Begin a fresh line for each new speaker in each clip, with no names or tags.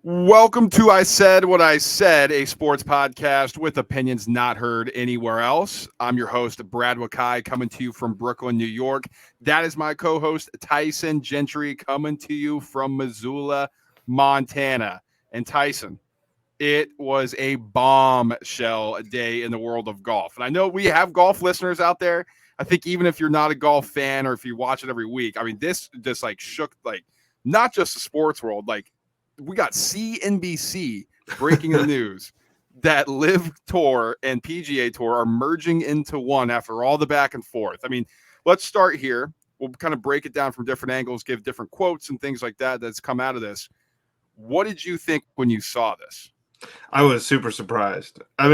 Welcome to I Said What I Said, a sports podcast with opinions not heard anywhere else. I'm your host, Brad Wakai, coming to you from Brooklyn, New York. That is my co-host, Tyson Gentry, coming to you from Missoula, Montana. And Tyson, it was a bombshell day in the world of golf. And I know we have golf listeners out there. I think even if you're not a golf fan or if you watch it every week, I mean, this just like shook, like, not just the sports world, like, we got CNBC breaking the news that LIV Tour and PGA Tour are merging into one after all the back and forth. I mean, let's start here. We'll kind of break it down from different angles, give different quotes and things like that that's come out of this. What did you think when you saw this?
I was super surprised. I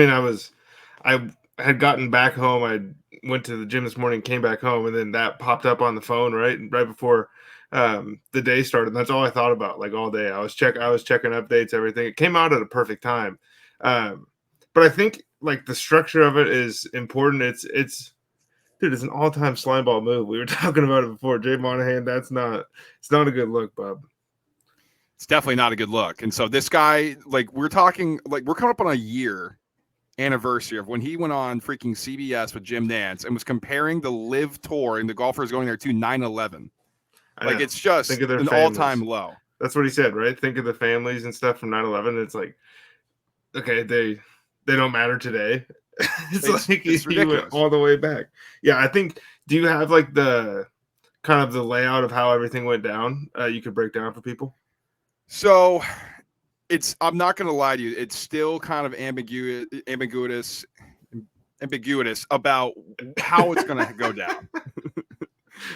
had gotten back home. I went to the gym this morning, came back home, and then that popped up on the phone right before the day started. And that's all I thought about, like, all day. I was checking updates, everything. It came out at a perfect time. But I think, like, the structure of it is important. It's an all-time slime ball move. We were talking about it before. Jay Monahan, it's not a good look, bub.
It's definitely not a good look. And so this guy, like, we're coming up on a year anniversary of when he went on freaking CBS with Jim Nantz and was comparing the LIV Tour and the golfers going there to 9/11. Like, it's just an all-time low.
That's what he said, right? Think of the families and stuff from 9/11. It's like, okay, they don't matter today. It's like he went all the way back. Yeah, I think. Do you have, like, the kind of the layout of how everything went down? You could break down for people.
So I'm not going to lie to you. It's still kind of ambiguous about how it's going to go down.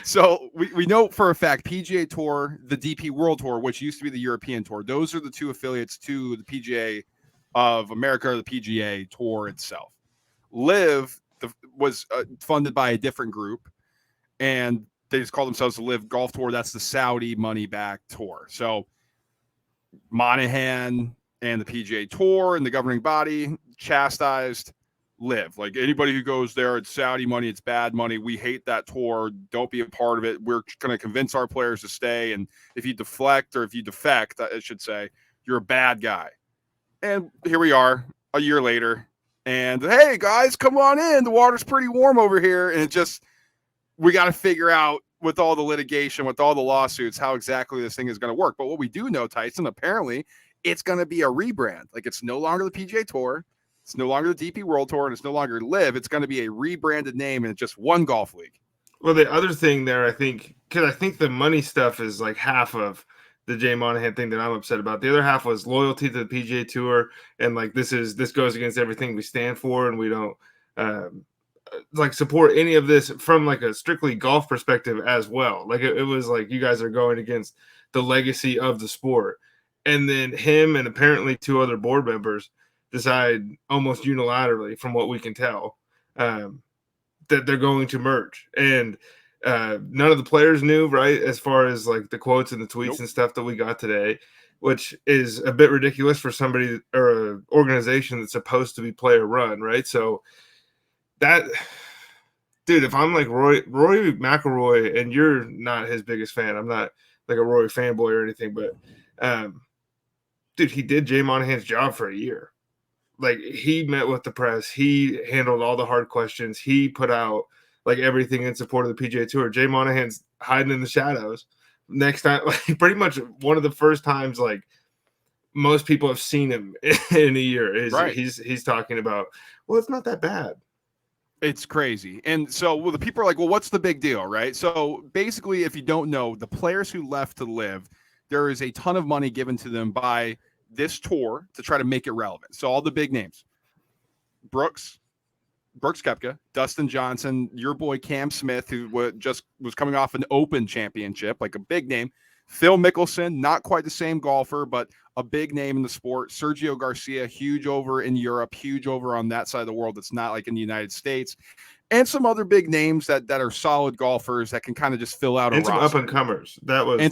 So we know for a fact PGA Tour, the DP World Tour, which used to be the European Tour, those are the two affiliates to the PGA of America, or the PGA Tour itself. LIV was funded by a different group, and they just call themselves the LIV Golf Tour. That's the Saudi money-backed tour. So Monahan and the PGA Tour and the governing body chastised LIV. Like, anybody who goes there, it's Saudi money, it's bad money. We hate that tour. Don't be a part of it. We're going to convince our players to stay. And if you deflect, or if you defect, I should say, you're a bad guy. And here we are a year later. And, hey, guys, come on in. The water's pretty warm over here. And we got to figure out, with all the litigation, with all the lawsuits, how exactly this thing is going to work. But what we do know, Tyson, apparently it's going to be a rebrand. Like, it's no longer the PGA Tour, it's no longer the DP World Tour, and it's no longer LIV. It's going to be a rebranded name, and it's just one golf league.
Well, the other thing there, I think, because I think the money stuff is like half of the Jay Monahan thing that I'm upset about. The other half was loyalty to the PGA Tour, and, like, this goes against everything we stand for, and we don't like support any of this from, like, a strictly golf perspective as well. Like, it was like, you guys are going against the legacy of the sport. And then him and apparently two other board members decide almost unilaterally, from what we can tell, that they're going to merge. And none of the players knew, right, as far as, like, the quotes and the tweets and stuff that we got today, which is a bit ridiculous for somebody or an organization that's supposed to be player run, right? So that, dude, if I'm like Rory McIlroy, and you're not his biggest fan, I'm not like a Rory fanboy or anything, but dude, he did Jay Monahan's job for a year. Like, he met with the press, he handled all the hard questions, he put out, like, everything in support of the PGA Tour. Jay Monahan's hiding in the shadows. Next time, like, pretty much one of the first times, like, most people have seen him in a year is right. He's talking about, well, it's not that bad.
It's crazy. And so, the people are like, well, what's the big deal, right? So basically, if you don't know, the players who left to LIV, there is a ton of money given to them by this tour to try to make it relevant. So all the big names, Brooks Koepka, Dustin Johnson, your boy Cam Smith, who just was coming off an Open championship, like a big name. Phil Mickelson, not quite the same golfer, but a big name in the sport. Sergio Garcia, huge over in Europe, huge over on that side of the world. That's not like in the United States. And some other big names that are solid golfers that can kind of just fill out a roster.
And some up-and-comers.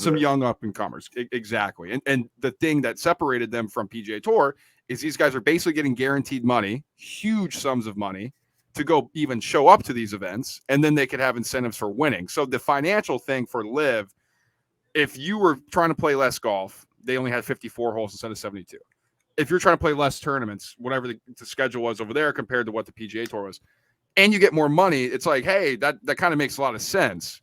Some young up-and-comers. Exactly. And the thing that separated them from PGA Tour is these guys are basically getting guaranteed money, huge sums of money, to go even show up to these events, and then they could have incentives for winning. So the financial thing for LIV, if you were trying to play less golf, they only had 54 holes instead of 72. If you're trying to play less tournaments, whatever the schedule was over there compared to what the PGA Tour was, and you get more money, it's like, hey, that kind of makes a lot of sense.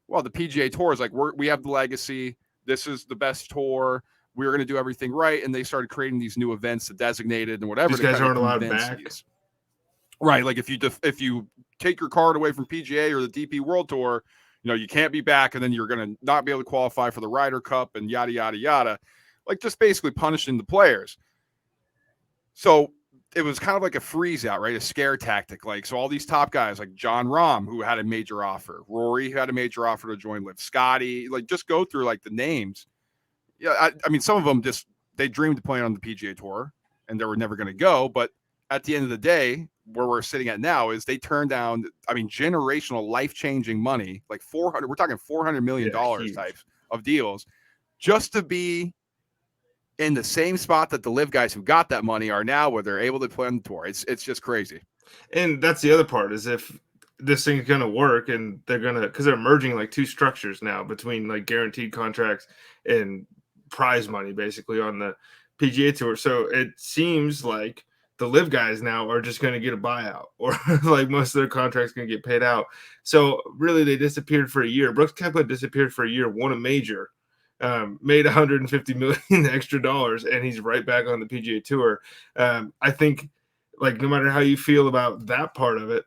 Well, the PGA Tour is like, we have the legacy. This is the best tour. We're going to do everything right. And they started creating these new events, the designated and whatever.
These guys aren't allowed back.
Right. Like if you take your card away from PGA or the DP World Tour, you can't be back, and then you're going to not be able to qualify for the Ryder Cup and yada, yada, yada. Like just basically punishing the players. So it was kind of like a freeze out, right? A scare tactic. Like, so all these top guys like John Rahm, who had a major offer, Rory, who had a major offer to join LIV, Scotty, like just go through like the names. Yeah. I mean, some of them they dreamed of playing on the PGA Tour and they were never going to go. But at the end of the day, where we're sitting at now is they turned down, generational life-changing money, like we're talking $400 million types of deals just to be in the same spot that the LIV guys who got that money are now, where they're able to play on the tour. It's just crazy.
And that's the other part, is if this thing's going to work, and because they're merging like two structures now between like guaranteed contracts and prize money basically on the PGA Tour. So it seems like the LIV guys now are just going to get a buyout, or like most of their contracts going to get paid out. So really they disappeared for a year. Brooks Koepka disappeared for a year, won a major, made $150 million extra dollars, and he's right back on the PGA Tour. I think, like, no matter how you feel about that part of it,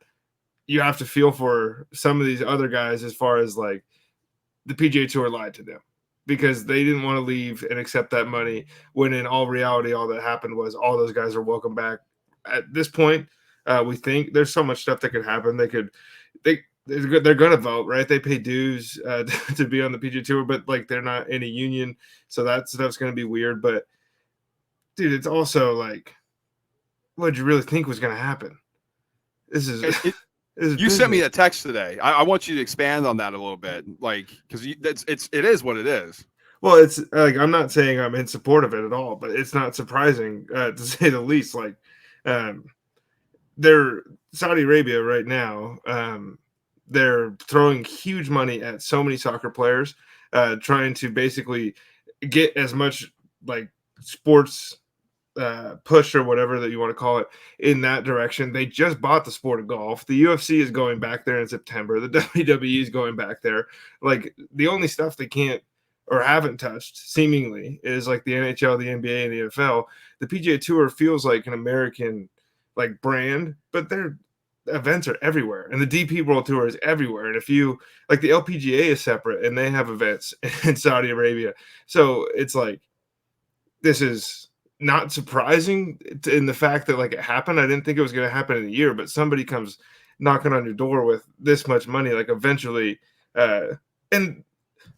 you have to feel for some of these other guys, as far as like the PGA Tour lied to them because they didn't want to leave and accept that money, when in all reality, all that happened was all those guys are welcome back. At this point, we think there's so much stuff that could happen. They're going to vote, right? They pay dues to be on the PGA Tour, but like they're not in a union, so that stuff's going to be weird. But dude, it's also like, what did you really think was going to happen? This is
you sent me a text today. I want you to expand on that a little bit, like, because it is what it is.
Well, it's like, I'm not saying I'm in support of it at all, but it's not surprising to say the least. Like, they're Saudi Arabia right now. They're throwing huge money at so many soccer players, trying to basically get as much like sports push, or whatever that you want to call it, in that direction. They just bought the sport of golf. The UFC is going back there in September. The WWE is going back there. Like, the only stuff they can't or haven't touched seemingly is like the NHL, the NBA, and the NFL. The PGA Tour feels like an American like brand, but their events are everywhere, and the DP World Tour is everywhere. And if you like, the LPGA is separate and they have events in Saudi Arabia. So it's like, this is not surprising in the fact that like it happened. I didn't think it was going to happen in a year, but somebody comes knocking on your door with this much money, like eventually, and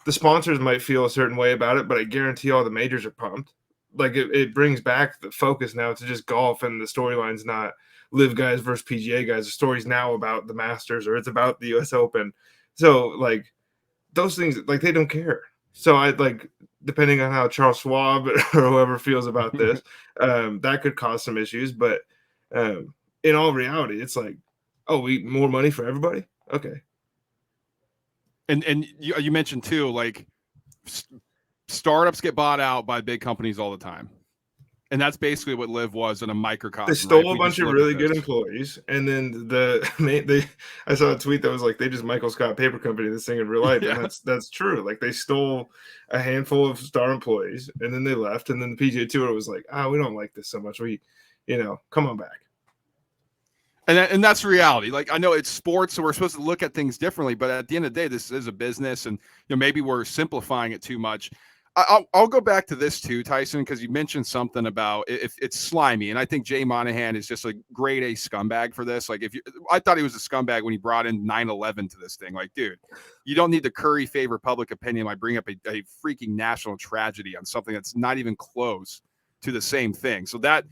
the sponsors might feel a certain way about it, but I guarantee all the majors are pumped. Like, it brings back the focus now to just golf, and the storyline's not LIV guys versus PGA guys. The story's now about the Masters, or it's about the US Open. So like, those things, like, they don't care. So I like, depending on how Charles Schwab or whoever feels about this, that could cause some issues. But in all reality, it's like, oh, more money for everybody. Okay.
And you mentioned too, like, startups get bought out by big companies all the time, and that's basically what LIV was in a microcosm.
They stole a bunch of really good employees, and then I saw a tweet that was like, they just Michael Scott Paper Company this thing in real life, and that's true. Like, they stole a handful of star employees, and then they left, and then the PGA Tour was like, we don't like this so much. We, come on back.
And that's reality. Like, I know it's sports, so we're supposed to look at things differently, but at the end of the day, this is a business, and maybe we're simplifying it too much. I'll go back to this too, Tyson, because you mentioned something about if it's slimy, and I think Jay Monahan is just a grade A scumbag for this. Like, I thought he was a scumbag when he brought in 9/11 to this thing. Like, dude, you don't need to curry favor public opinion by bringing up a freaking national tragedy on something that's not even close to the same thing. So that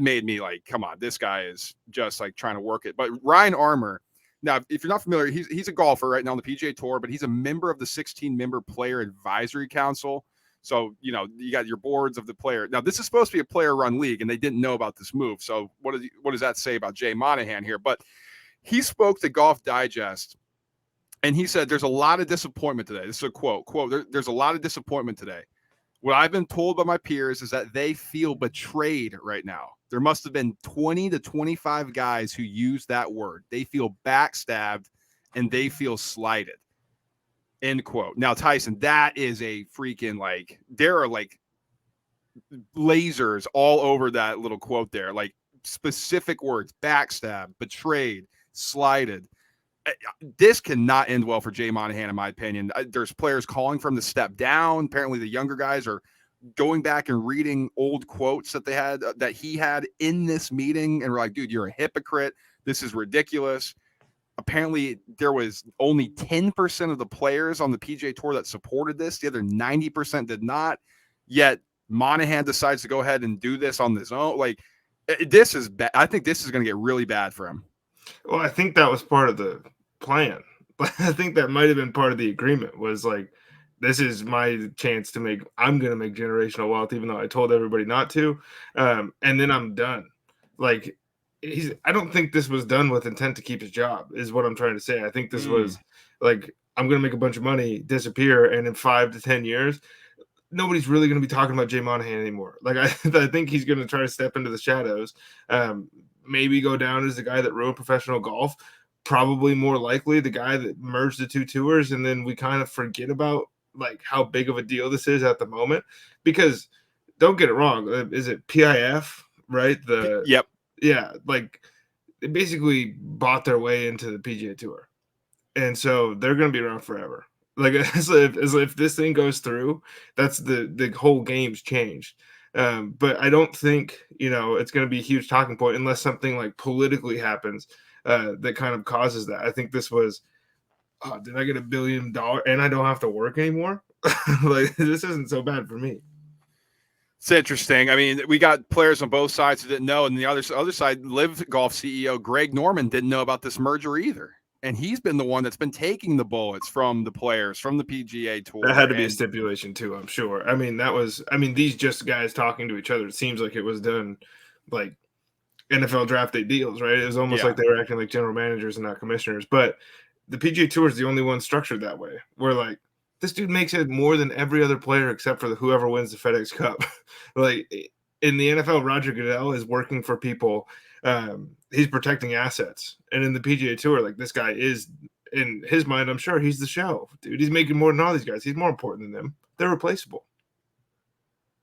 made me like, come on, this guy is just like trying to work it. But Ryan Armour, now, if you're not familiar, he's a golfer right now on the PGA Tour, but he's a member of the 16-member Player Advisory Council. So, you got your boards of the player. Now, this is supposed to be a player-run league, and they didn't know about this move. So what does that say about Jay Monahan here? But he spoke to Golf Digest, and he said there's a lot of disappointment today. This is a quote, there's a lot of disappointment today. What I've been told by my peers is that they feel betrayed right now. There must have been 20 to 25 guys who used that word. They feel backstabbed and they feel slighted. End quote. Now, Tyson, that is a freaking like, there are like lasers all over that little quote there, like specific words: backstab, betrayed, slighted. This cannot end well for Jay Monahan, in my opinion. There's players calling for him to step down. Apparently, the younger guys are going back and reading old quotes that they had that he had in this meeting, and we're like, dude, you're a hypocrite. This is ridiculous. Apparently, there was only 10% of the players on the PGA Tour that supported this. The other 90% did not. Yet Monahan decides to go ahead and do this on his own. Like, this is bad. I think this is going to get really bad for him.
Well, I think that was part of the plan. I think that might have been part of the agreement, was like, this is my chance to make, I'm going to make generational wealth, even though I told everybody not to. And then I'm done. Like, I don't think this was done with intent to keep his job, is what I'm trying to say. I think this was like, I'm going to make a bunch of money, disappear, and in 5 to 10 years, nobody's really going to be talking about Jay Monahan anymore. Like, I think he's going to try to step into the shadows, maybe go down as the guy that ruined professional golf, probably more likely the guy that merged the two tours, and then we kind of forget about like how big of a deal this is at the moment. Because don't get it wrong, is it PIF, right?
Yep.
Yeah, like they basically bought their way into the PGA Tour, and so they're going to be around forever. Like, as if this thing goes through, that's the whole game's changed. But I don't think, it's going to be a huge talking point unless something like politically happens that kind of causes that. I think this was, did I get $1 billion and I don't have to work anymore? Like, this isn't so bad for me.
It's interesting. I mean, we got players on both sides who didn't know, and the other side, LIV Golf CEO Greg Norman didn't know about this merger either. And he's been the one that's been taking the bullets from the players, from the PGA Tour.
That had to be a stipulation too, I'm sure. I mean, these just guys talking to each other. It seems like it was done like NFL draft day deals, right? It was almost like they were acting like general managers and not commissioners. But the PGA Tour is the only one structured that way, where like, this dude makes it more than every other player except for whoever wins the FedEx Cup. Like, in the NFL, Roger Goodell is working for people. He's protecting assets. And in the PGA Tour, like, this guy is, in his mind, I'm sure he's the show. Dude, he's making more than all these guys. He's more important than them. They're replaceable.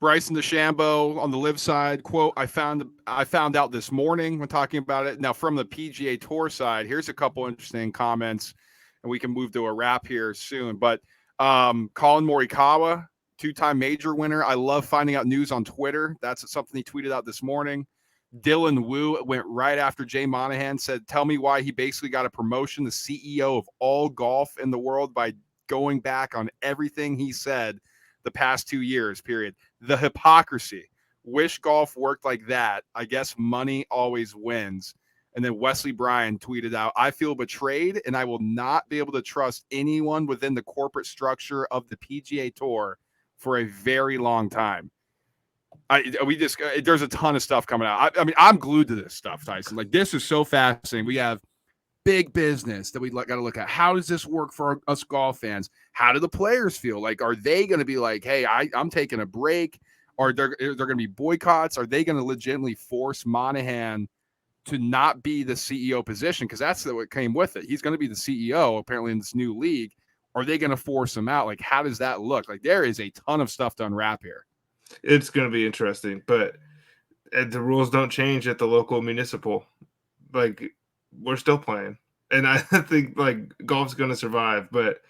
Bryson DeChambeau on the LIV side, quote, I found out this morning when talking about it. Now, from the PGA Tour side, here's a couple interesting comments, and we can move to a wrap here soon. But Colin Morikawa, 2-time major winner. I love finding out news on Twitter. That's something he tweeted out this morning. Dylan Wu went right after Jay Monahan, said, tell me why he basically got a promotion, the CEO of all golf in the world, by going back on everything he said the past 2 years, period. The hypocrisy. Wish golf worked like that. I guess money always wins. And then Wesley Bryan tweeted out, I feel betrayed and I will not be able to trust anyone within the corporate structure of the PGA Tour for a very long time. There's a ton of stuff coming out. I mean, I'm glued to this stuff, Tyson. Like, this is so fascinating. We have big business that we got to look at. How does this work for us golf fans? How do the players feel? Like, are they going to be like, hey, I'm taking a break? Are there going to be boycotts? Are they going to legitimately force Monahan to not be the CEO position? Because that's what came with it. He's going to be the CEO, apparently, in this new league. Are they going to force him out? Like, how does that look? Like, there is a ton of stuff to unwrap here.
It's going to be interesting, but the rules don't change at the local municipal. Like, we're still playing, and I think like golf's going to survive. But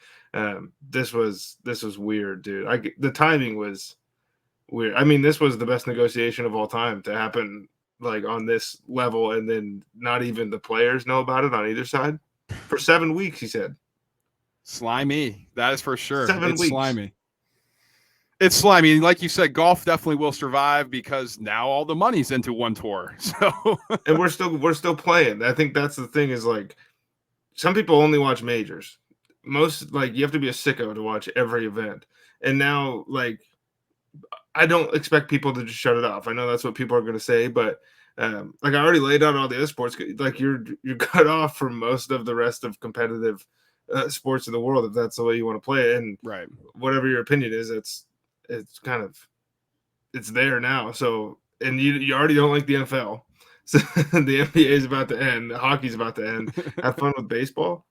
this was weird, dude. The timing was weird. I mean, this was the best negotiation of all time to happen, like, on this level, and then not even the players know about it on either side for 7 weeks. He said,
"Slimy." That is for sure.
7 weeks.
Slimy. It's slimy. Like you said, golf definitely will survive because now all the money's into one tour. So,
and we're still playing. I think that's the thing, is like, some people only watch majors. Most, like, you have to be a sicko to watch every event. And now, like, I don't expect people to just shut it off. I know that's what people are going to say, but like, I already laid out all the other sports. Like, you're cut off from most of the rest of competitive sports in the world if that's the way you want to play it. And
right,
whatever your opinion is, it's there now. So, and you already don't like the NFL. So the NBA is about to end. Hockey's about to end. Have fun with baseball.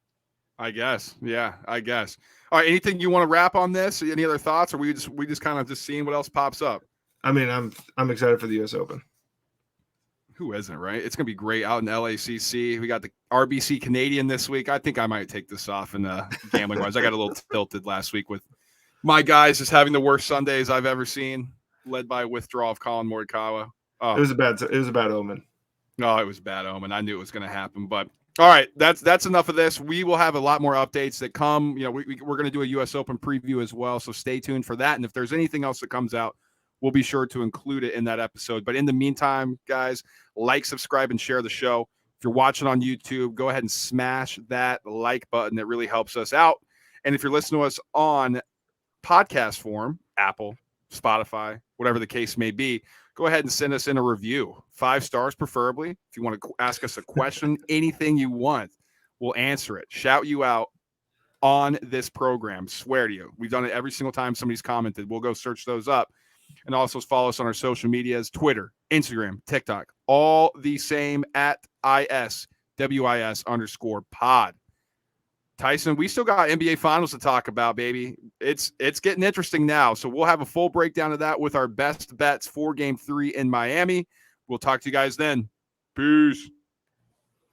I guess. Yeah, I guess. All right. Anything you want to wrap on this? Any other thoughts? Or we just kind of just seeing what else pops up?
I mean, I'm excited for the U.S. Open.
Who isn't, right? It's going to be great out in LACC. We got the RBC Canadian this week. I think I might take this off in gambling wise. I got a little tilted last week with my guys just having the worst Sundays I've ever seen, led by a withdrawal of Colin Morikawa.
It was a bad omen.
No, it was a bad omen. I knew it was going to happen. But all right, that's enough of this. We will have a lot more updates that come. You know, we're going to do a U.S. Open preview as well, so stay tuned for that. And if there's anything else that comes out, we'll be sure to include it in that episode. But in the meantime, guys, like, subscribe, and share the show. If you're watching on YouTube, go ahead and smash that like button. It really helps us out. And if you're listening to us on podcast form, Apple, Spotify, whatever the case may be, go ahead and send us in a review, 5 stars preferably. If you want to ask us a question, anything you want, we'll answer it, shout you out on this program. Swear to you, we've done it every single time somebody's commented. We'll go search those up. And also follow us on our social medias, Twitter, Instagram, TikTok, all the same at ISWIS_pod. Tyson, we still got NBA Finals to talk about, baby. It's getting interesting now. So we'll have a full breakdown of that with our best bets for Game 3 in Miami. We'll talk to you guys then. Peace.